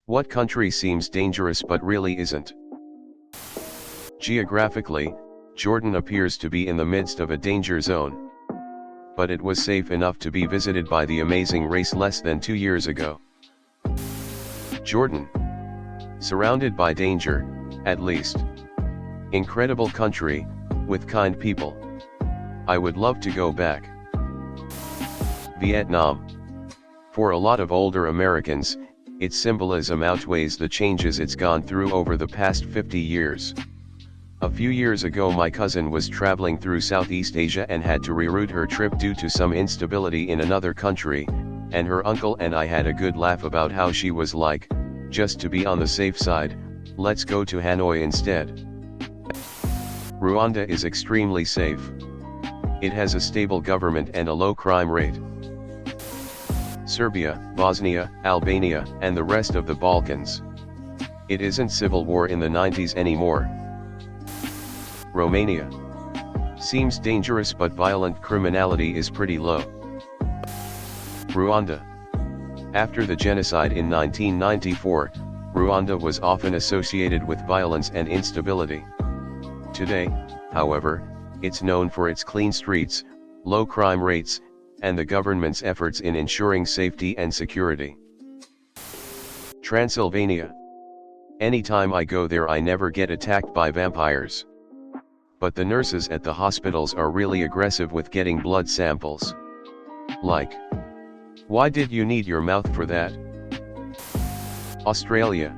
What country seems dangerous but really isn't? Geographically, Jordan appears to be in the midst of a danger zone. But it was safe enough to be visited by the amazing race less than 2 years ago. Jordan. Surrounded by danger, at least. Incredible country, with kind people. I would love to go back. Vietnam. For a lot of older Americans, its symbolism outweighs the changes it's gone through over the past 50 years. A few years ago my cousin was traveling through Southeast Asia and had to reroute her trip due to some instability in another country, and her uncle and I had a good laugh about how she was like, just to be on the safe side, let's go to Hanoi instead. Rwanda is extremely safe. It has a stable government and a low crime rate. Serbia, Bosnia, Albania, and the rest of the Balkans. It isn't civil war in the 90s anymore. Romania. Seems dangerous but violent criminality is pretty low. Rwanda. After the genocide in 1994, Rwanda was often associated with violence and instability. Today, however, it's known for its clean streets, low crime rates, and the government's efforts in ensuring safety and security. Transylvania. Anytime I go there I never get attacked by vampires. But the nurses at the hospitals are really aggressive with getting blood samples. Like, why did you need your mouth for that? Australia.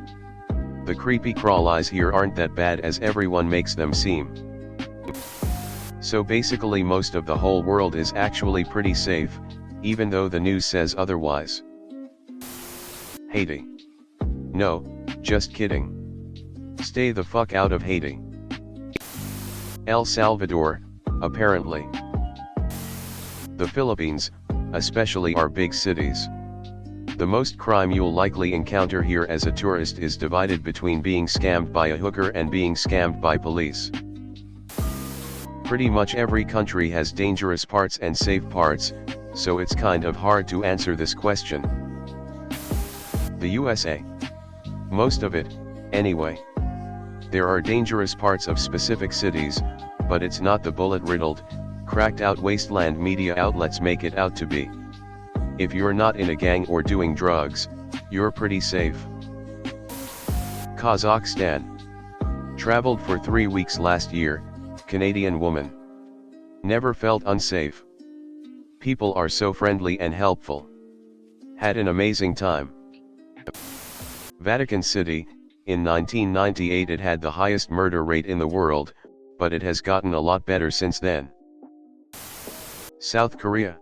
The creepy crawlies here aren't that bad as everyone makes them seem. So basically most of the whole world is actually pretty safe, even though the news says otherwise. Haiti. No, just kidding. Stay the fuck out of Haiti. El Salvador, apparently. The Philippines, especially our big cities. The most crime you'll likely encounter here as a tourist is divided between being scammed by a hooker and being scammed by police. Pretty much every country has dangerous parts and safe parts, so it's kind of hard to answer this question. The USA. Most of it, anyway. There are dangerous parts of specific cities, but it's not the bullet-riddled, cracked-out wasteland media outlets make it out to be. If you're not in a gang or doing drugs, you're pretty safe. Kazakhstan. Traveled for 3 weeks last year, Canadian woman. Never felt unsafe. People are so friendly and helpful. Had an amazing time. Vatican City. In 1998 it had the highest murder rate in the world, but it has gotten a lot better since then. South Korea.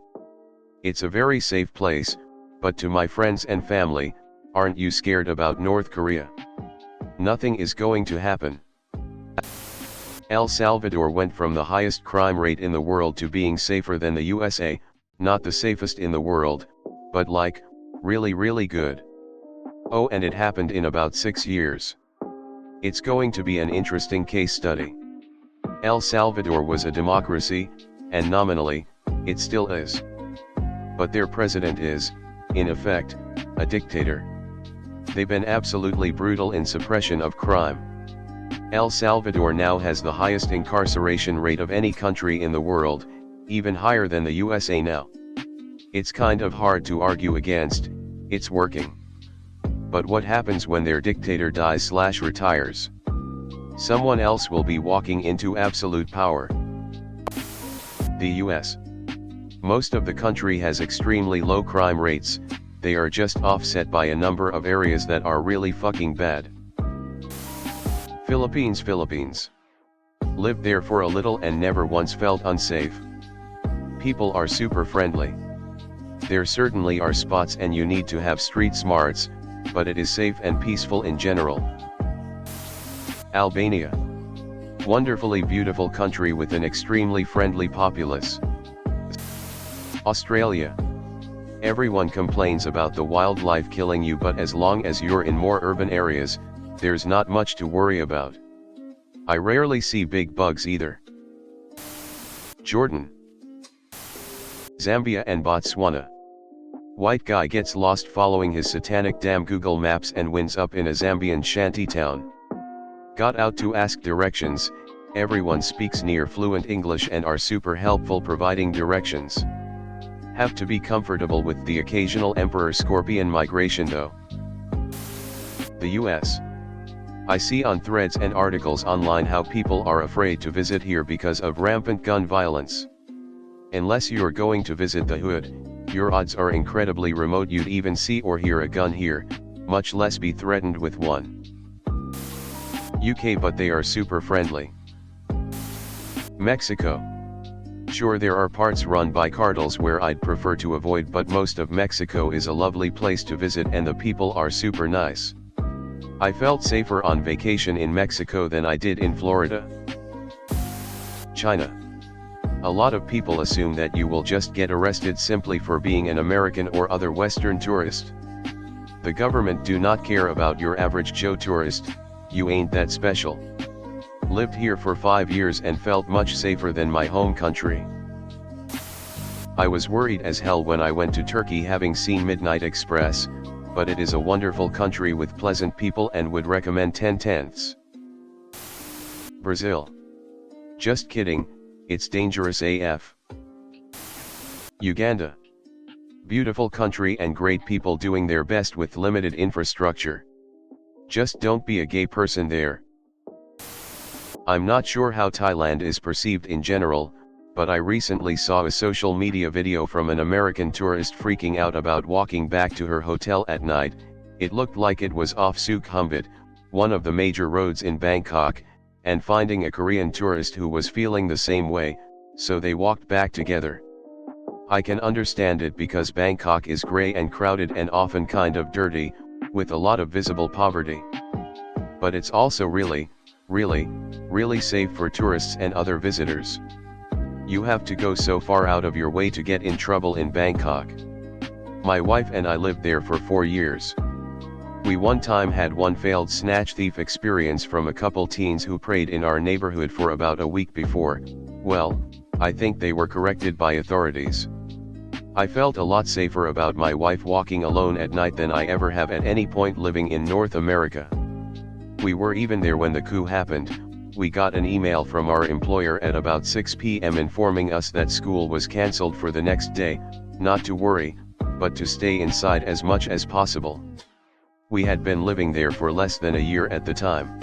It's a very safe place, but to my friends and family, aren't you scared about North Korea? Nothing is going to happen. El Salvador went from the highest crime rate in the world to being safer than the USA, not the safest in the world, but like, really good. Oh, and it happened in about 6 years. It's going to be an interesting case study. El Salvador was a democracy, and nominally, it still is. But their president is, in effect, a dictator. They've been absolutely brutal in suppression of crime. El Salvador now has the highest incarceration rate of any country in the world, even higher than the USA now. It's kind of hard to argue against, it's working. But what happens when their dictator dies/retires? Someone else will be walking into absolute power. The US. Most of the country has extremely low crime rates, they are just offset by a number of areas that are really fucking bad. Philippines. Lived there for a little and never once felt unsafe. People are super friendly. There certainly are spots and you need to have street smarts, but it is safe and peaceful in general. Albania. Wonderfully beautiful country with an extremely friendly populace. Australia. Everyone complains about the wildlife killing you, but as long as you're in more urban areas, there's not much to worry about. I rarely see big bugs either. Jordan. Zambia and Botswana. White guy gets lost following his satanic damn Google Maps and winds up in a Zambian shanty town. Got out to ask directions, everyone speaks near fluent English and are super helpful providing directions. Have to be comfortable with the occasional Emperor Scorpion migration though. The US. I see on threads and articles online how people are afraid to visit here because of rampant gun violence. Unless you're going to visit the hood, your odds are incredibly remote you'd even see or hear a gun here, much less be threatened with one. UK, but they are super friendly. Mexico. Sure, there are parts run by cartels where I'd prefer to avoid, but most of Mexico is a lovely place to visit and the people are super nice. I felt safer on vacation in Mexico than I did in Florida. China. A lot of people assume that you will just get arrested simply for being an American or other Western tourist. The government do not care about your average Joe tourist, you ain't that special. Lived here for 5 years and felt much safer than my home country. I was worried as hell when I went to Turkey having seen Midnight Express, but it is a wonderful country with pleasant people and would recommend 10/10. Brazil. Just kidding, it's dangerous AF. Uganda. Beautiful country and great people doing their best with limited infrastructure. Just don't be a gay person there. I'm not sure how Thailand is perceived in general, but I recently saw a social media video from an American tourist freaking out about walking back to her hotel at night. It looked like it was off Sukhumvit, one of the major roads in Bangkok, and finding a Korean tourist who was feeling the same way, so they walked back together. I can understand it because Bangkok is grey and crowded and often kind of dirty, with a lot of visible poverty. But it's also really safe for tourists and other visitors. You have to go so far out of your way to get in trouble in Bangkok. My wife and I lived there for 4 years. We one time had one failed snatch thief experience from a couple teens who prayed in our neighborhood for about a week before, well, I think they were corrected by authorities. I felt a lot safer about my wife walking alone at night than I ever have at any point living in North America. We were even there when the coup happened. We got an email from our employer at about 6 p.m. informing us that school was cancelled for the next day, not to worry, but to stay inside as much as possible. We had been living there for less than a year at the time.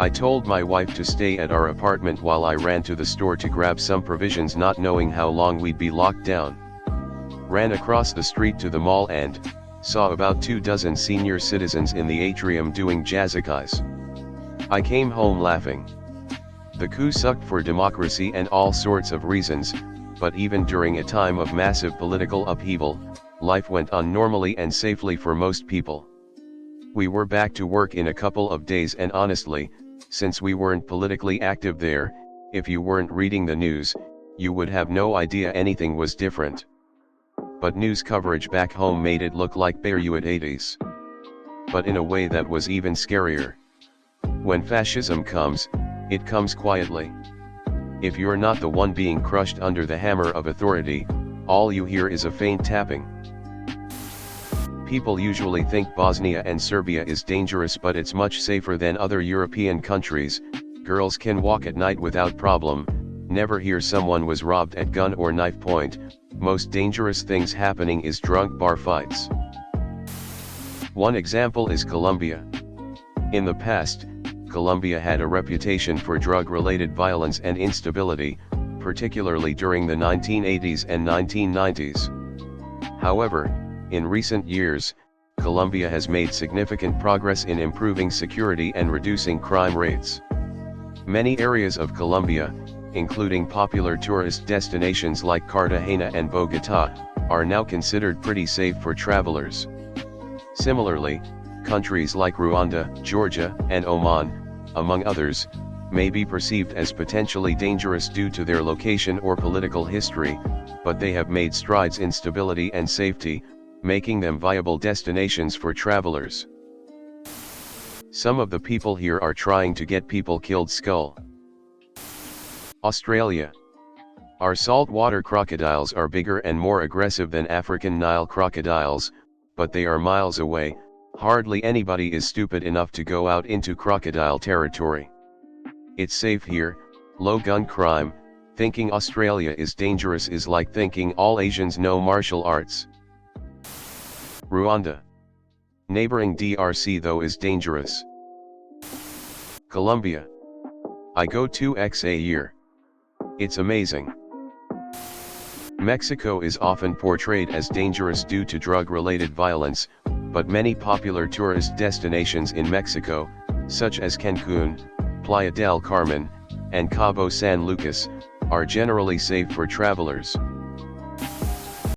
I told my wife to stay at our apartment while I ran to the store to grab some provisions, not knowing how long we'd be locked down. Ran across the street to the mall and saw about 24 senior citizens in the atrium doing jazzakais. I came home laughing. The coup sucked for democracy and all sorts of reasons, but even during a time of massive political upheaval, life went on normally and safely for most people. We were back to work in a couple of days, and honestly, since we weren't politically active there, if you weren't reading the news, you would have no idea anything was different. But news coverage back home made it look like Beirut 80s. But in a way that was even scarier. When fascism comes, it comes quietly. If you're not the one being crushed under the hammer of authority, all you hear is a faint tapping. People usually think Bosnia and Serbia is dangerous, but it's much safer than other European countries. Girls can walk at night without problem, never hear someone was robbed at gun or knife point. Most dangerous things happening is drunk bar fights. One example is Colombia. In the past, Colombia had a reputation for drug-related violence and instability, particularly during the 1980s and 1990s. However, in recent years, Colombia has made significant progress in improving security and reducing crime rates. Many areas of Colombia, including popular tourist destinations like Cartagena and Bogotá, are now considered pretty safe for travelers. Similarly, countries like Rwanda, Georgia, and Oman, among others, may be perceived as potentially dangerous due to their location or political history, but they have made strides in stability and safety, making them viable destinations for travelers. Some of the people here are trying to get people killed. Australia. Our saltwater crocodiles are bigger and more aggressive than African Nile crocodiles, but they are miles away. Hardly anybody is stupid enough to go out into crocodile territory. It's safe here, low gun crime. Thinking Australia is dangerous is like thinking all Asians know martial arts. Rwanda. Neighboring DRC though is dangerous. Colombia. I go 2x a year. It's amazing. Mexico is often portrayed as dangerous due to drug-related violence, but many popular tourist destinations in Mexico, such as Cancun, Playa del Carmen, and Cabo San Lucas, are generally safe for travelers.